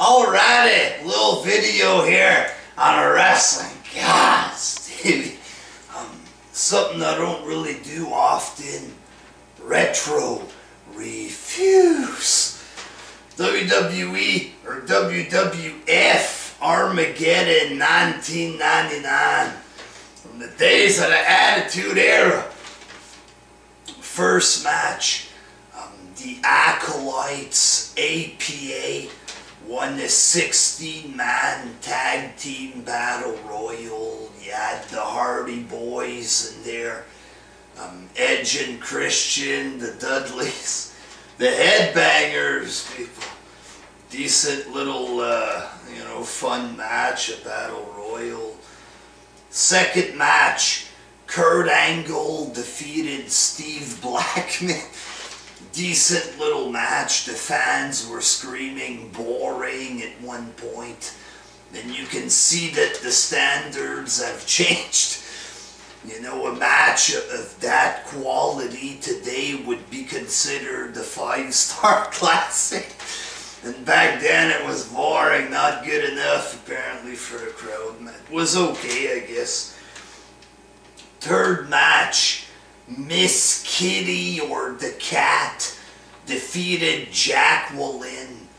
Alrighty, little video here on a wrestling. God, Stevie. Something I don't really do often. Retro reviews. WWE or WWF Armageddon 1999. From the days of the Attitude Era. First match. The Acolytes, APA, won the 16-man tag team battle royal. You had the Hardy Boys in there, Edge and Christian, the Dudleys, the Headbangers, people. Decent little, fun match, a battle royal. Second match, Kurt Angle defeated Steve Blackman. Decent little match. The fans were screaming boring at one point. And you can see that the standards have changed. You know, a match of that quality today would be considered a 5-star classic. And back then it was boring, not good enough apparently for the crowd. It was okay, I guess. Third match. Miss Kitty or the Cat defeated Jacqueline,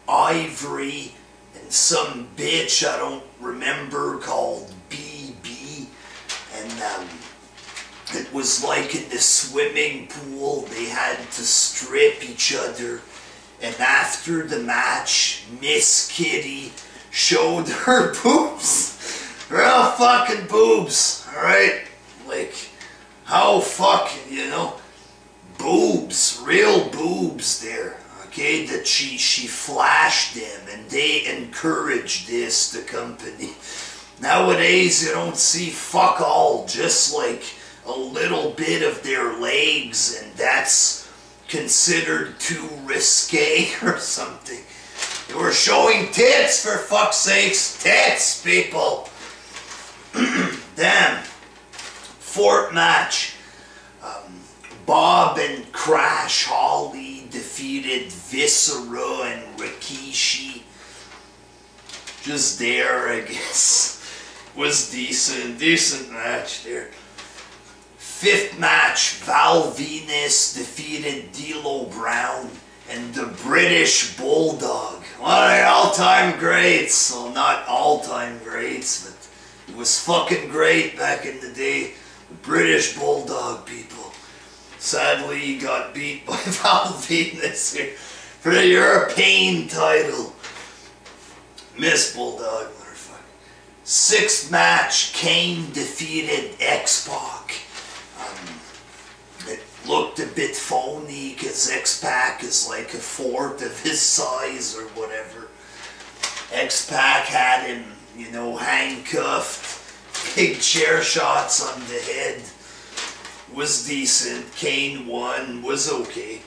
Ivory, and some bitch I don't remember called BB. And it was like in the swimming pool. They had to strip each other. And after the match, Miss Kitty showed her boobs. Real fucking boobs, alright? Like, how fucking, boobs, real boobs there, okay, that she flashed them, and they encouraged this, the company. Nowadays you don't see fuck all, just like a little bit of their legs, and that's considered too risque or something. They were showing tits, for fuck's sakes, tits, people. Damn. Fourth match, Bob and Crash Holly defeated Viscera and Rikishi. Just there, I guess. Was decent match there. Fifth match, Val Venus defeated D'Lo Brown and the British Bulldog. One of the all-time greats. Well, not all-time greats, but it was fucking great back in the day. The British Bulldog, people. Sadly, he got beat by Val Venus here for the European title. Miss Bulldog, motherfucker. Sixth match, Kane defeated X-Pac. It looked a bit phony because X-Pac is like a fourth of his size or whatever. X-Pac had him, handcuffed. Big chair shots on the head. Was decent. Kane won. Was okay.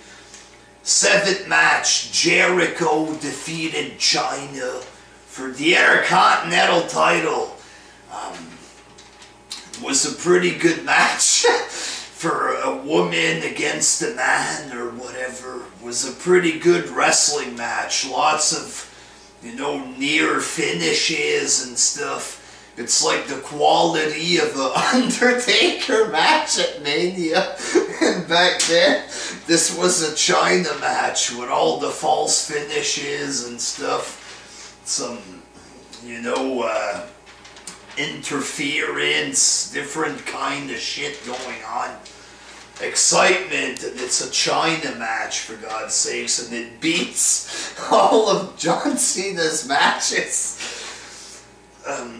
Seventh match. Jericho defeated China for the Intercontinental title. Was a pretty good match for a woman against a man or whatever. Was a pretty good wrestling match. Lots of, near finishes and stuff. It's like the quality of an Undertaker match at Mania. And back then, this was a China match with all the false finishes and stuff. Some, interference, different kind of shit going on. Excitement, and it's a China match, for God's sakes, and it beats all of John Cena's matches.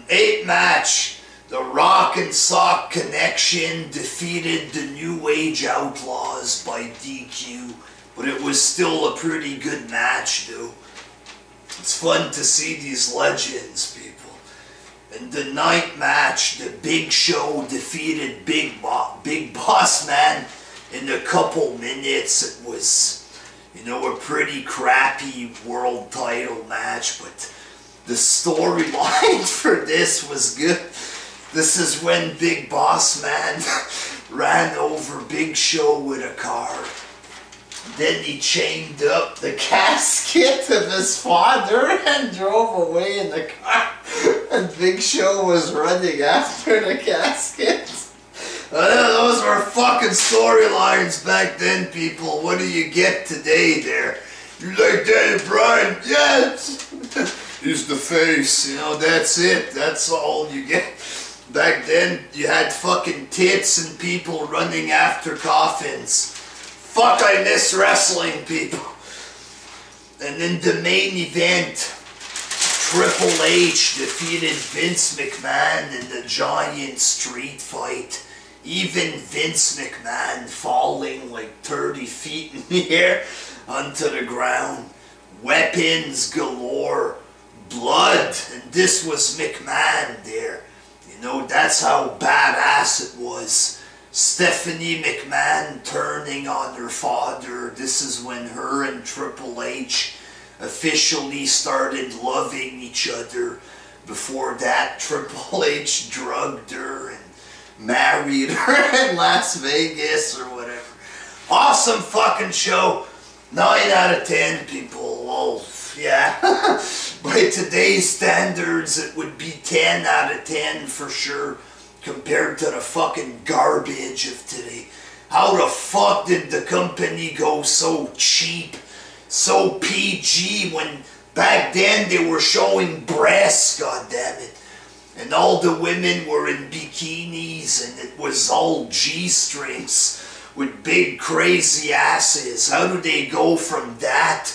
Eighth match, the Rock and Sock Connection defeated the New Age Outlaws by DQ, but it was still a pretty good match, though. It's fun to see these legends, people. And the ninth match, the Big Show defeated Big Boss Man in a couple minutes. It was, a pretty crappy world title match, but the storyline for this was good. This is when Big Boss Man ran over Big Show with a car. Then he chained up the casket of his father and drove away in the car. And Big Show was running after the casket. Those were fucking storylines back then, people. What do you get today there? You like Daniel Bryan? Yes! He's the face, you know, that's it. That's all you get. Back then, you had fucking tits and people running after coffins. Fuck, I miss wrestling, people. And in the main event, Triple H defeated Vince McMahon in the giant street fight. Even Vince McMahon falling like 30 feet in the air onto the ground. Weapons galore. Blood. And this was McMahon there. You know, that's how badass it was. Stephanie McMahon turning on her father. This is when her and Triple H officially started loving each other. Before that, Triple H drugged her and married her in Las Vegas or whatever. Awesome fucking show. 9 out of 10, people. Well, yeah. By today's standards, it would be 10 out of 10 for sure. Compared to the fucking garbage of today. How the fuck did the company go so cheap, so PG, when back then they were showing breasts, goddammit. And all the women were in bikinis and it was all G-strings with big crazy asses. How do they go from that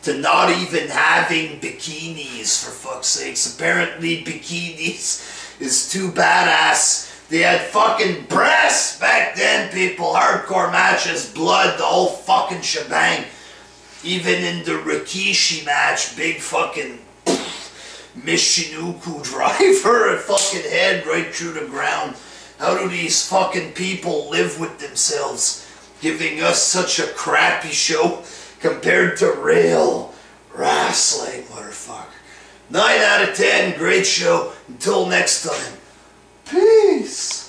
to not even having bikinis, for fuck's sakes? Apparently bikinis is too badass. They had fucking breasts back then, people. Hardcore matches, blood, the whole fucking shebang. Even in the Rikishi match, big fucking Michinoku driver, a fucking head right through the ground. How do these fucking people live with themselves, giving us such a crappy show compared to real wrestling, motherfucker? 9 out of 10, great show. Until next time, peace.